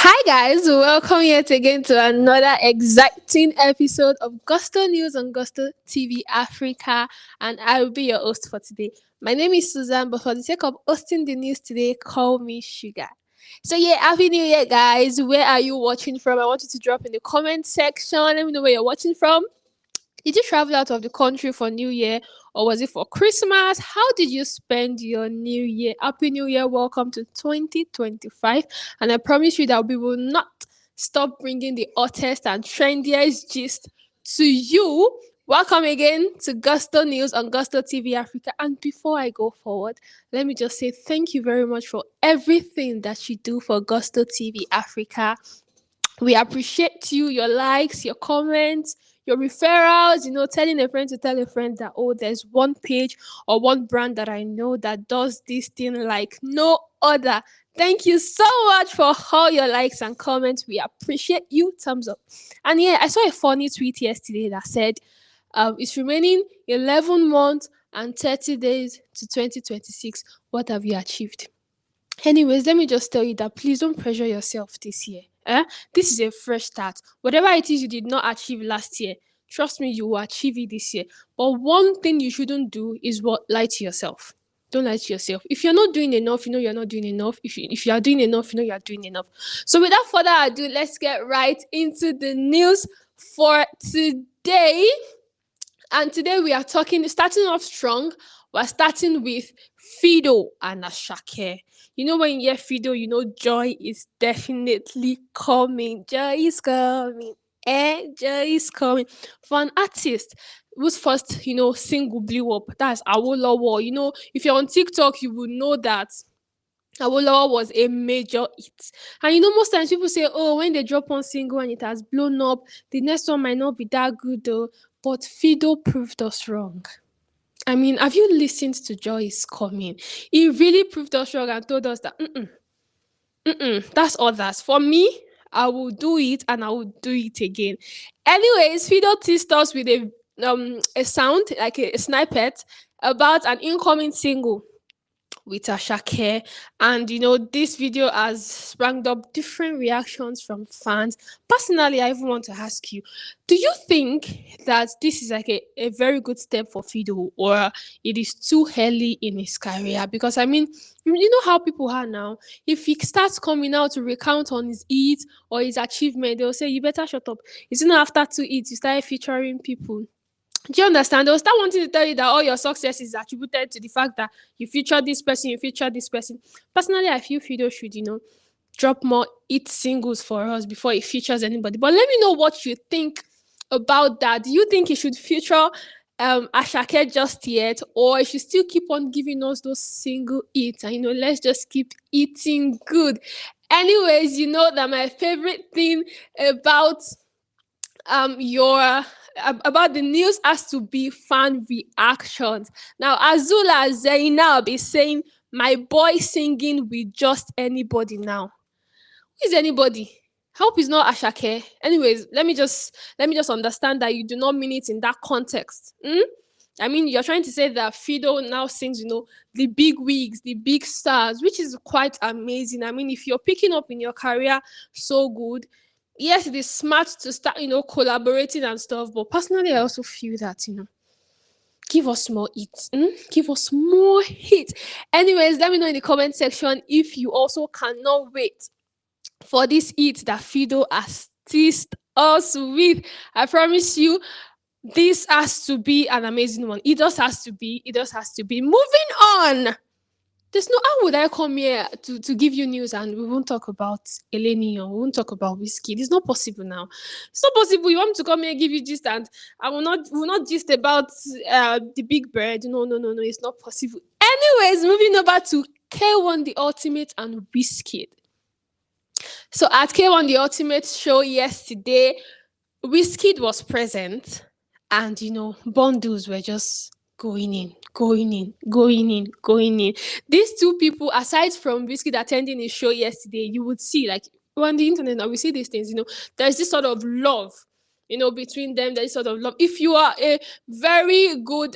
Hi guys, welcome yet again to another exciting episode of Gusto News on Gusto TV Africa, and I will be your host for today. My name is Susan, but for the sake of hosting the news today, call me Sugar. So yeah, happy New Year, guys. Where are you watching from? I want you to drop in the comment section. Let me know where you're watching from. Did you travel out of the country for New Year or was it for Christmas? How did you spend your New Year? Happy New Year. Welcome to 2025. And I promise you that we will not stop bringing the hottest and trendiest gist to you. Welcome again to Gusto News on Gusto TV Africa. And before I go forward, let me just say thank you very much for everything that you do for Gusto TV Africa. We appreciate you, your likes, your comments, your referrals, telling a friend to tell a friend that, oh, there's one page or one brand that I know that does this thing like no other. Thank you so much for all your likes and comments. We appreciate you. Thumbs up. And yeah, I saw a funny tweet yesterday that said, it's remaining 11 months and 30 days to 2026. What have you achieved? Anyways, let me just tell you that please don't pressure yourself this year. This is a fresh start. Whatever it is you did not achieve last year, trust me, you will achieve it this year. But one thing you shouldn't do is what lie to yourself. Don't lie to yourself. If you're not doing enough, you know you're not doing enough. If you are doing enough, you know you are doing enough. So without further ado, let's get right into the news for today. And today we are starting off strong. We're starting with Fido and Asake. You know, when you hear Fido, you know joy is definitely coming. Joy is coming. Joy is coming. For an artist whose first, single blew up, that's Awolowo. If you're on TikTok, you will know that Awolowo was a major hit. And most times people say, oh, when they drop one single and it has blown up, the next one might not be that good though. But Fido proved us wrong. I mean, have you listened to Joy is Coming? He really proved us wrong and told us that, that's others. For me, I will do it and I will do it again. Anyways, Fido teased us with a sound, like a snippet, about an incoming single with Ashake. And this video has sprung up different reactions from fans. Personally, I even want to ask you, do you think that this is like a very good step for Fido, or it is too early in his career? Because I mean, you know how people are now. If he starts coming out to recount on his hits or his achievement, they'll say, you better shut up. It's not after 2 hits, you started featuring people. Do you understand? They'll start wanting to tell you that all your success is attributed to the fact that you featured this person, you featured this person. Personally, I feel Fido should, drop more hit singles for us before he features anybody. But let me know what you think about that. Do you think he should feature Ashake just yet, or he should still keep on giving us those single hits? And let's just keep eating good. Anyways, you know that my favorite thing about your about the news has to be fan reactions. Now, Azula Zainab is saying, "My boy singing with just anybody now." Who is anybody? I hope it's not Ashake. Anyways, let me just understand that you do not mean it in that context. I mean, you're trying to say that Fido now sings, the big wigs, the big stars, which is quite amazing. I mean, if you're picking up in your career so good, yes, it is smart to start, collaborating and stuff. But personally, I also feel that, give us more hits. Give us more hits. Anyways, let me know in the comment section if you also cannot wait for this hit that Fido has teased us with. I promise you, this has to be an amazing one. It just has to be. It just has to be. Moving on. There's no how would I come here to give you news and we won't talk about Eleni or we won't talk about Wizkid. It's not possible now. It's not possible. You want me to come here and give you gist and I will not gist about the big bird. No, no, no, no. It's not possible. Anyways, moving over to K1 The Ultimate and Wizkid. So at K1 The Ultimate show yesterday, Wizkid was present and bundles were just going in, going in, going in, going in. These two people, aside from Wizkid attending his show yesterday, you would see, like, on the internet now, we see these things, there's this sort of love, between them. There's sort of love. If you are a very good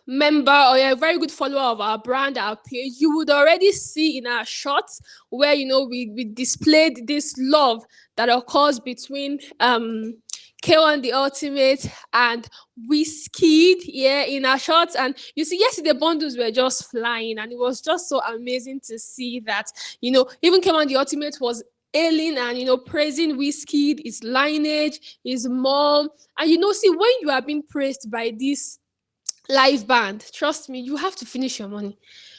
member or you're a very good follower of our brand, our page, you would already see in our shots where we displayed this love that occurs between K1 the Ultimate and Wizkid, yeah, in our shots. And you see, yesterday bundles were just flying, and it was just so amazing to see that, even K1 the Ultimate was ailing and praising Wizkid, his lineage, his mom. And see, when you are being praised by this live band, trust me, you have to finish your money.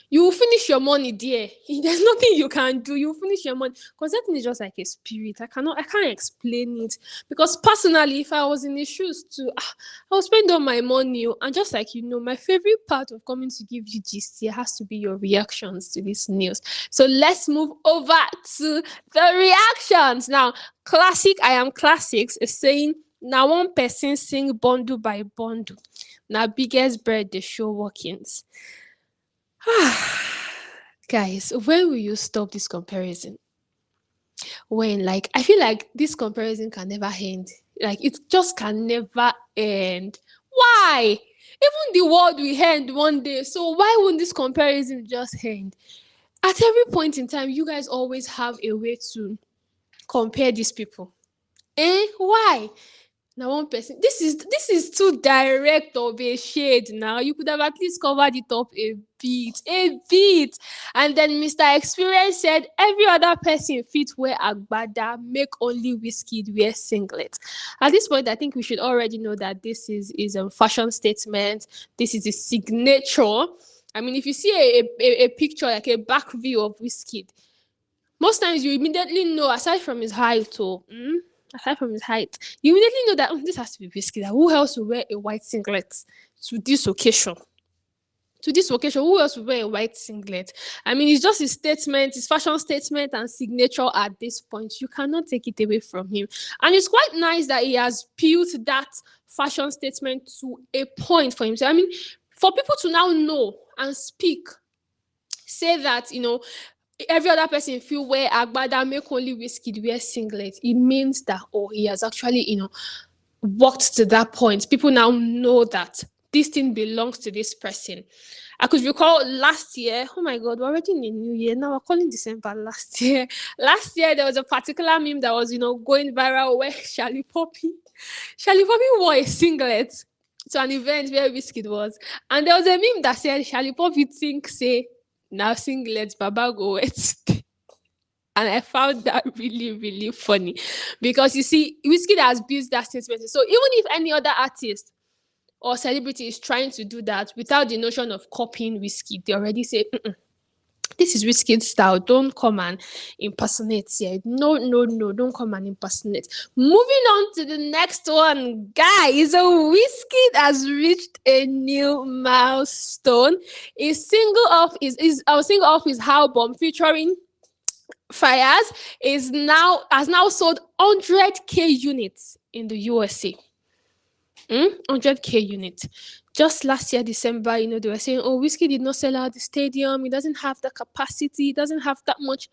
You will finish your money there. There's nothing you can do. You finish your money because that thing is just like a spirit. I can't explain it. Because personally, if I was in the shoes too, I would spend all my money. And just like my favorite part of coming to give you gist here has to be your reactions to this news. So let's move over to the reactions now. Classic, I am classics is saying now one person sing bundle by bundle. Now biggest bird the show workings. Guys, when will you stop this comparison? When, like, I feel like this comparison can never end. Like, it just can never end. Why? Even the world will end one day. So why won't this comparison just end? At every point in time, you guys always have a way to compare these people. Why? Now one person. This is too direct of a shade. Now you could have at least covered it up a bit. And then Mr. Experience said every other person fit wear agbada, make only Wizkid wear singlet. At this point, I think we should already know that this is a fashion statement. This is a signature. I mean, if you see a picture like a back view of Wizkid, most times you immediately know, aside from his height, you immediately know that this has to be Wizkid. Who else will wear a white singlet to this occasion? Who else will wear a white singlet? I mean, it's just his statement, his fashion statement and signature at this point. You cannot take it away from him. And it's quite nice that he has built that fashion statement to a point for himself. I mean, for people to now know and speak, say that, every other person feel wear agbada, make only Wizkid wear singlet, it means that he has actually walked to that point. People now know that this thing belongs to this person. I could recall last year, oh my god, we're already in a new year now, we're calling December. Last year there was a particular meme that was going viral where Charlie Poppy wore a singlet to an event where Wizkid was, and there was a meme that said Charlie Poppy say now singlet baba go wet. And I found that really, really funny because you see, Wizkid has built that statement. So even if any other artist or celebrity is trying to do that without the notion of copying Wizkid, they already say, this is Wizkid's style. Don't come and impersonate here. No, no, no. Don't come and impersonate. Moving on to the next one, guys. Wizkid has reached a new milestone. His single off his album featuring Fires has now sold 100k units in the USA. 100k units. Just last year, December, they were saying, Wizkid did not sell out the stadium. He doesn't have the capacity. He doesn't have that much.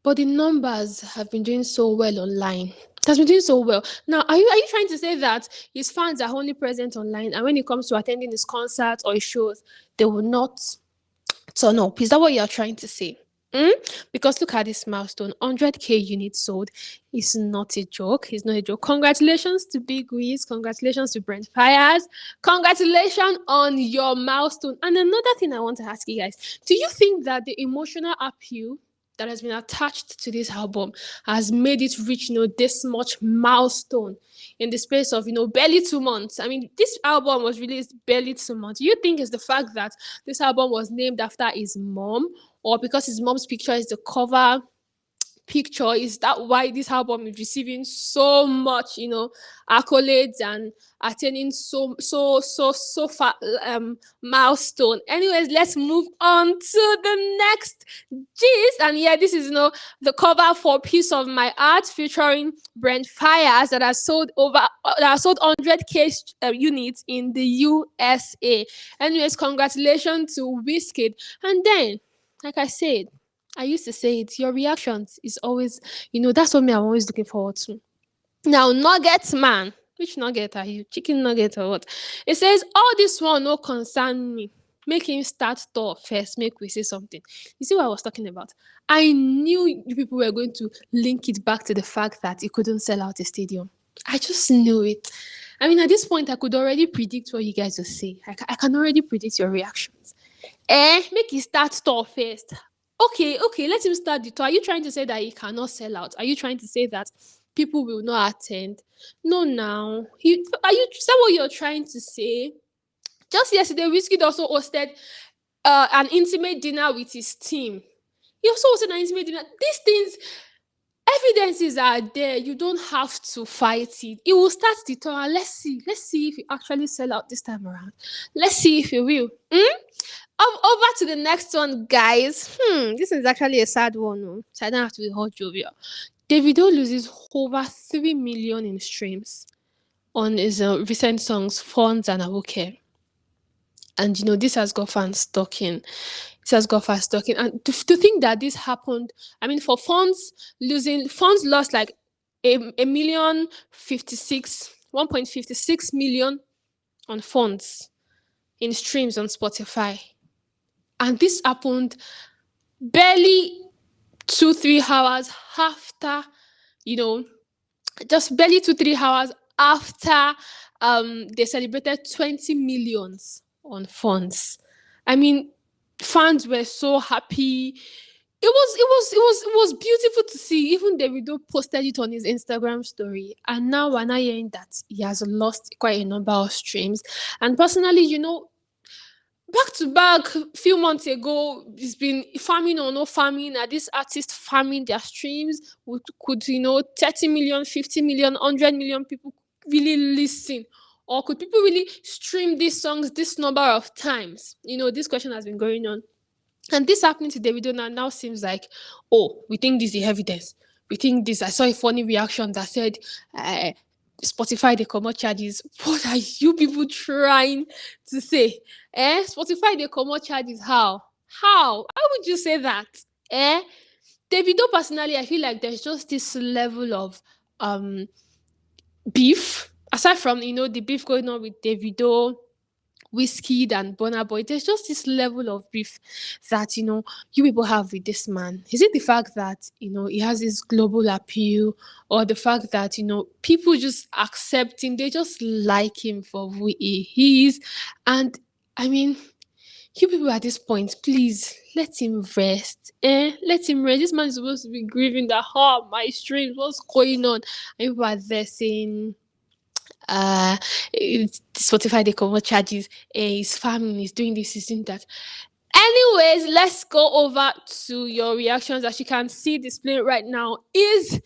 But the numbers have been doing so well online. It has been doing so well. Now, are you trying to say that his fans are only present online, and when it comes to attending his concerts or his shows, they will not turn up? Is that what you're trying to say? Because look at this milestone, 100k units sold. It's not a joke. It's not a joke. Congratulations to Big Wiz. Congratulations to Brent Fires. Congratulations on your milestone. And another thing I want to ask you guys, do you think that the emotional appeal that has been attached to this album has made it reach, this much milestone in the space of, barely 2 months? I mean, this album was released barely 2 months. Do you think it's the fact that this album was named after his mom, or because his mom's picture is the cover picture? Is that why this album is receiving so much, accolades and attaining so far milestone? Anyways, let's move on to the next gist. And yeah, this is the cover for Piece of My Art featuring Brent Fires that has sold 100k units in the USA. Anyways, congratulations to Wizkid. And then, like I said, I used to say it, your reactions is always, that's what I'm always looking forward to. Now, Nuggets Man. Which nugget are you? Chicken nugget or what? It says, all this one no concern me. Make him start talk first. Make we say something. You see what I was talking about? I knew you people were going to link it back to the fact that he couldn't sell out a stadium. I just knew it. I mean, at this point, I could already predict what you guys will say. I can already predict your reactions. Make him start talk first. Okay, let him start the tour. Are you trying to say that he cannot sell out? Are you trying to say that people will not attend? No, now. Is that what you're trying to say? Just yesterday, Wizkid also hosted an intimate dinner with his team. He also hosted an intimate dinner. These things, evidences are there. You don't have to fight it. It will start the tour. And let's see. Let's see if you actually sell out this time around. Let's see if you will. Over to the next one, guys. This is actually a sad one, no? So I don't have to be hot jovial. Davido loses over 3 million in streams on his recent songs, Fonts and Awoke. And this has got fans talking. This has got fans talking. And to think that this happened, I mean, for Fonts lost like a million 56, 1.56 million on Fonts in streams on Spotify. And this happened barely 2-3 hours after, just barely 2-3 hours after they celebrated 20 millions on Fonts. I mean, fans were so happy. It was beautiful to see. Even Davido posted it on his Instagram story. And now we're not hearing that he has lost quite a number of streams. And personally, back to back, few months ago, it's been farming or no farming. Are these artists farming their streams? Could 30 million, 50 million, 100 million people really listen? Or could people really stream these songs this number of times? This question has been going on. And this happening to Davido now seems like, oh, we think this is evidence. We think this. I saw a funny reaction that said, Spotify they comot charges. What are you people trying to say? Spotify they comot charges. How? How would you say that? Davido personally, I feel like there's just this level of beef. Aside from the beef going on with Davido, Wizkid and Burna Boy, there's just this level of beef that you people have with this man. Is it the fact that he has this global appeal, or the fact that people just accept him, they just like him for who he is? And I mean, you people at this point, please let him rest. Let him rest. This man is supposed to be grieving that, my streams, what's going on? And people are there saying, Spotify they cover charges, his family is doing this, he's doing that. Anyways, let's go over to your reactions. As you can see displayed right now is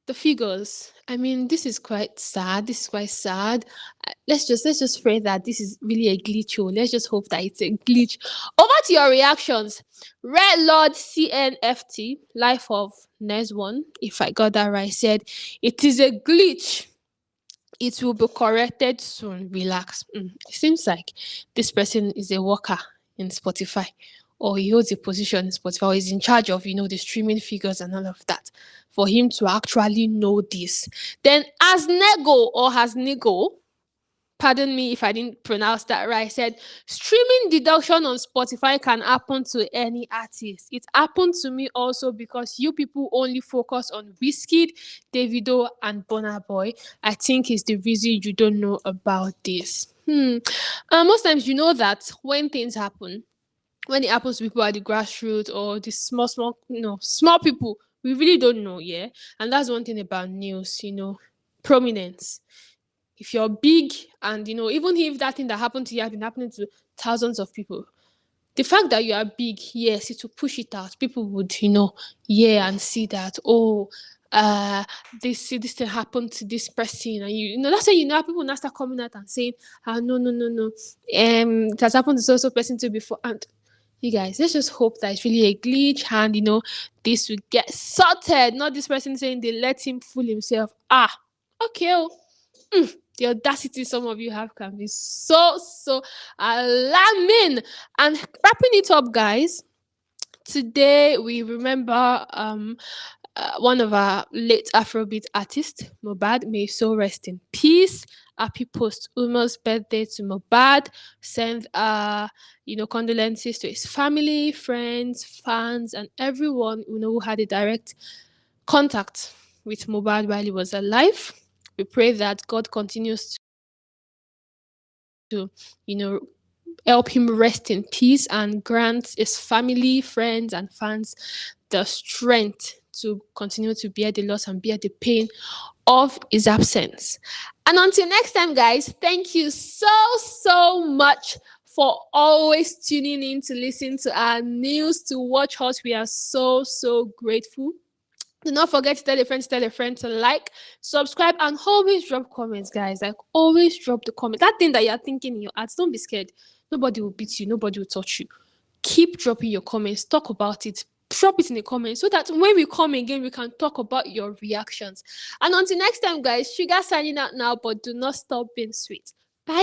the figures. I mean, this is quite sad. Let's just pray that this is really a glitch. Let's just hope that it's a glitch. Over to your reactions. Red Lord CNFT, Life of Nes One, if I got that right, said it is a glitch. It will be corrected soon. Relax. It seems like this person is a worker in Spotify, or he holds a position in Spotify, or is in charge of the streaming figures and all of that. For him to actually know this, then as Nego, pardon me if I didn't pronounce that right, said streaming deduction on Spotify can happen to any artist. It happened to me also, because you people only focus on Wizkid, Davido, and Burna Boy. I think is the reason you don't know about this. Most times that when things happen, when it happens to people at the grassroots or the small people, we really don't know, yeah. And that's one thing about news, prominence. If you're big and even if that thing that happened to you has been happening to thousands of people, the fact that you are big, yes, it will push it out. People would hear and see that, this thing happened to this person, and that's why people now start coming out and saying, no, it has happened to so person too before. And you guys, let's just hope that it's really a glitch, and this will get sorted. Not this person saying they let him fool himself. Okay. The audacity some of you have can be so alarming. And wrapping it up, guys, Today we remember one of our late Afrobeat artists, Mohbad. May his soul rest in peace. Happy posthumous birthday to Mohbad. Send condolences to his family, friends, fans, and everyone who had a direct contact with Mohbad while he was alive. We pray that God continues to, you know, help him rest in peace and grant his family, friends, and fans the strength to continue to bear the loss and bear the pain of his absence. And until next time, guys, thank you so much for always tuning in to listen to our news, to watch us. We are so grateful. Do not forget to tell a friend to like, subscribe, and always drop comments, guys. Like, always drop the comment. That thing that you're thinking in your heart, don't be scared. Nobody will beat you, nobody will touch you. Keep dropping your comments, talk about it. Drop it in the comments so that when we come again, we can talk about your reactions. And until next time, guys, Sugar signing out now, but do not stop being sweet.